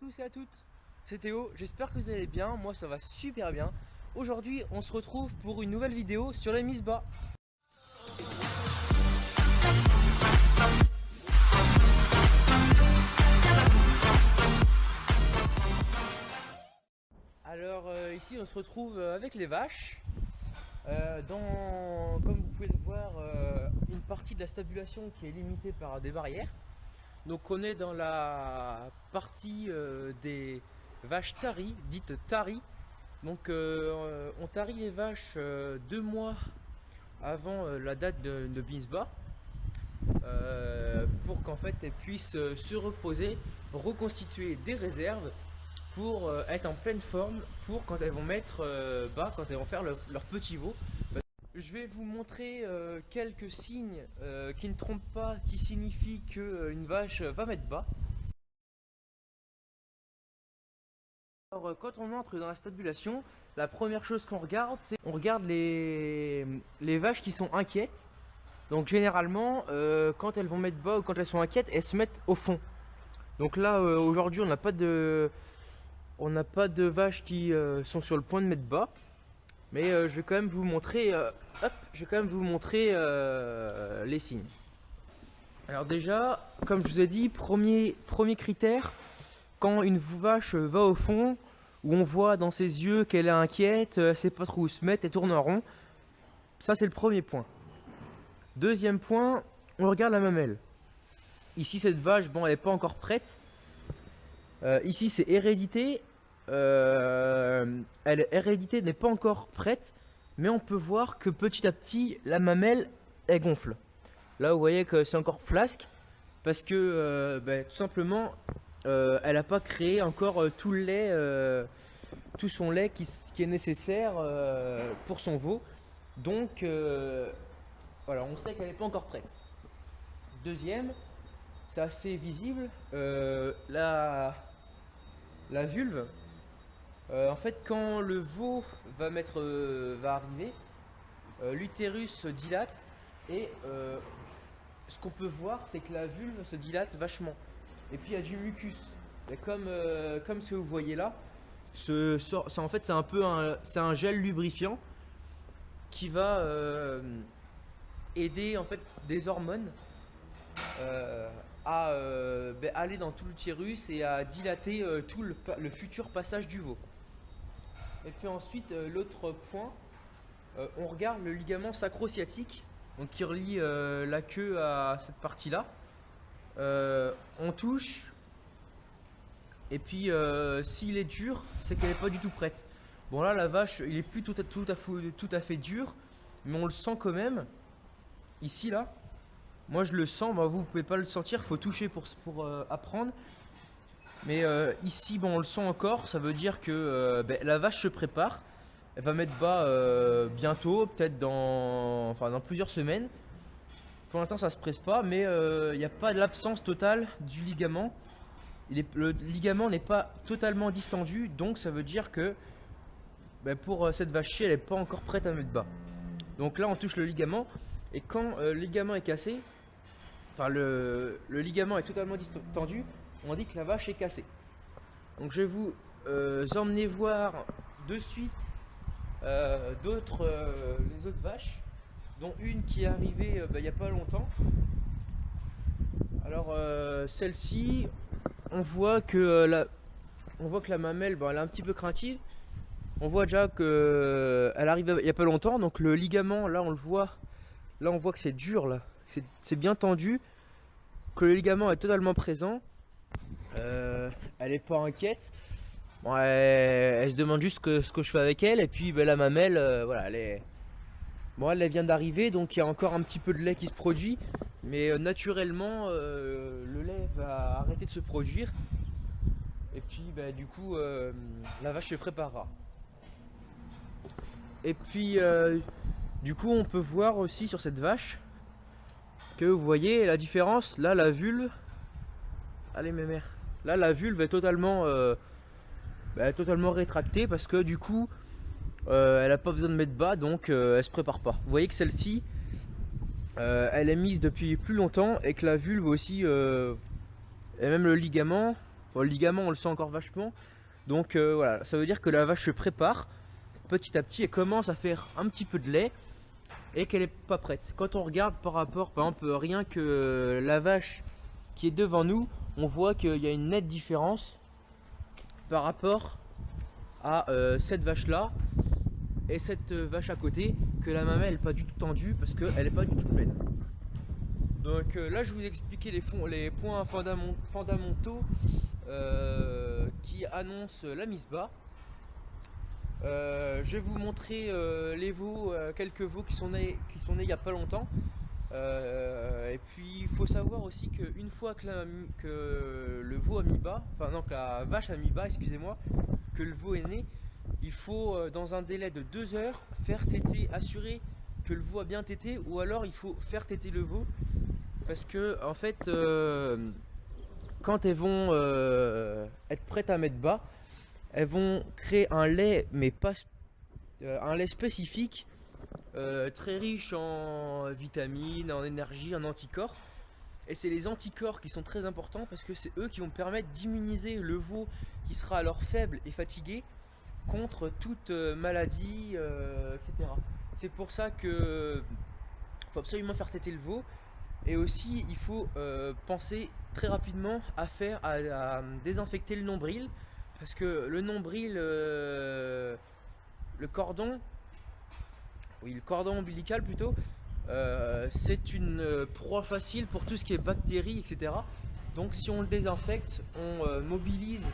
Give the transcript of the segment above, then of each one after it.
Tous et à toutes, c'est Théo, j'espère que vous allez bien, moi ça va super bien. Aujourd'hui on se retrouve pour une nouvelle vidéo sur les mises bas. Alors ici on se retrouve avec les vaches. Comme vous pouvez le voir, une partie de la stabulation qui est limitée par des barrières. Donc on est dans la partie des vaches taries, dites taries. Donc on tarie les vaches 2 mois avant la date de mise bas, pour qu'en fait elles puissent se reposer, reconstituer des réserves pour être en pleine forme pour quand elles vont mettre bas, quand elles vont faire leur petit veau. Je vais vous montrer quelques signes qui ne trompent pas, qui signifient qu'une vache va mettre bas. Alors, quand on entre dans la stabulation, la première chose qu'on regarde, c'est on regarde les vaches qui sont inquiètes. Donc généralement, quand elles vont mettre bas ou quand elles sont inquiètes, elles se mettent au fond. Donc là, aujourd'hui, on n'a pas de vaches qui sont sur le point de mettre bas. Mais je vais quand même vous montrer, les signes. Alors déjà, comme je vous ai dit, premier critère, quand une vache va au fond, où on voit dans ses yeux qu'elle est inquiète, elle ne sait pas trop où se mettre, elle tourne en rond. Ça c'est le premier point. Deuxième point, on regarde la mamelle. Ici cette vache, bon, elle n'est pas encore prête. Ici c'est hérédité. Hérédité n'est pas encore prête, mais on peut voir que petit à petit la mamelle elle gonfle. Là vous voyez que c'est encore flasque parce que tout simplement elle n'a pas créé encore tout le lait, tout son lait qui est nécessaire pour son veau. Donc voilà, on sait qu'elle n'est pas encore prête. Deuxième, c'est assez visible, la vulve. En fait, quand le veau va arriver, l'utérus se dilate et ce qu'on peut voir, c'est que la vulve se dilate vachement. Et puis il y a du mucus. Et comme ce que vous voyez là, en fait, c'est un gel lubrifiant qui va aider en fait des hormones à aller dans tout l'utérus et à dilater tout le futur passage du veau. Et puis ensuite, l'autre point, on regarde le ligament sacro-sciatique, donc qui relie la queue à cette partie-là. On touche, et puis s'il est dur, c'est qu'elle n'est pas du tout prête. Bon là, la vache, il est plus tout à fait dur, mais on le sent quand même. Ici, là, moi je le sens, vous ne pouvez pas le sentir, il faut toucher pour apprendre. Mais ici, on le sent encore, ça veut dire que la vache se prépare. Elle va mettre bas bientôt, peut-être dans plusieurs semaines. Pour l'instant, ça se presse pas, mais il n'y a pas l'absence totale du ligament. Le ligament n'est pas totalement distendu, donc ça veut dire que pour cette vache-ci, elle n'est pas encore prête à mettre bas. Donc là, on touche le ligament, et quand le ligament est cassé, le ligament est totalement distendu, on dit que la vache est cassée. Donc je vais vous emmener voir de suite les autres vaches, dont une qui est arrivée il n'y a pas longtemps. Alors celle-ci, on voit que la mamelle, elle est un petit peu craintive. On voit déjà qu'elle arrive il n'y a pas longtemps, donc le ligament, là on le voit, là on voit que c'est dur, là c'est bien tendu, que le ligament est totalement présent. Elle est pas inquiète. Bon, elle se demande juste ce que je fais avec elle. Et puis la mamelle, voilà, elle vient d'arriver, donc il y a encore un petit peu de lait qui se produit. Mais naturellement, le lait va arrêter de se produire. Et puis du coup, la vache se préparera. Et puis du coup, on peut voir aussi sur cette vache que vous voyez la différence. Là, la vulve. Allez, mes mères. Là, la vulve est totalement rétractée parce que du coup, elle n'a pas besoin de mettre bas, donc elle se prépare pas. Vous voyez que celle-ci, elle est mise depuis plus longtemps et que la vulve aussi, et même le ligament, Bon, le ligament on le sent encore vachement. Donc voilà, ça veut dire que la vache se prépare petit à petit et commence à faire un petit peu de lait et qu'elle est pas prête. Quand on regarde par rapport, par exemple, rien que la vache qui est devant nous, on voit qu'il y a une nette différence par rapport à cette vache là et cette vache à côté, que la mamelle n'est pas du tout tendue parce qu'elle n'est pas du tout pleine. Donc là je vous ai expliqué les points fondamentaux qui annoncent la mise bas. Je vais vous montrer les veaux, quelques veaux qui sont nés il n'y a pas longtemps. Et puis il faut savoir aussi qu'une fois que le veau a mis bas, enfin non, que la vache a mis bas, excusez-moi, que le veau est né, il faut dans un délai de 2 heures faire téter, assurer que le veau a bien tété, ou alors il faut faire téter le veau parce que en fait quand elles vont être prêtes à mettre bas, elles vont créer un lait, mais pas un lait spécifique, très riche en vitamines, en énergie, en anticorps. Et c'est les anticorps qui sont très importants parce que c'est eux qui vont permettre d'immuniser le veau qui sera alors faible et fatigué contre toute maladie, etc. C'est pour ça que faut absolument faire téter le veau. Et aussi il faut penser très rapidement à désinfecter le nombril, parce que le nombril, le cordon ombilical plutôt, c'est une proie facile pour tout ce qui est bactéries, etc. Donc si on le désinfecte, on mobilise,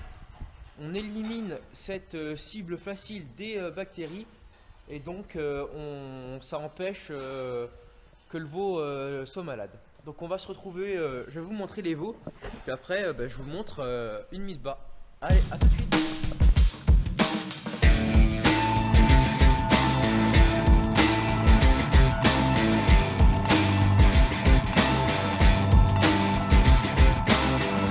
on élimine cette cible facile des bactéries, et donc ça empêche que le veau soit malade. Donc on va se retrouver, je vais vous montrer les veaux, puis après je vous montre une mise bas. Allez, à tout de suite.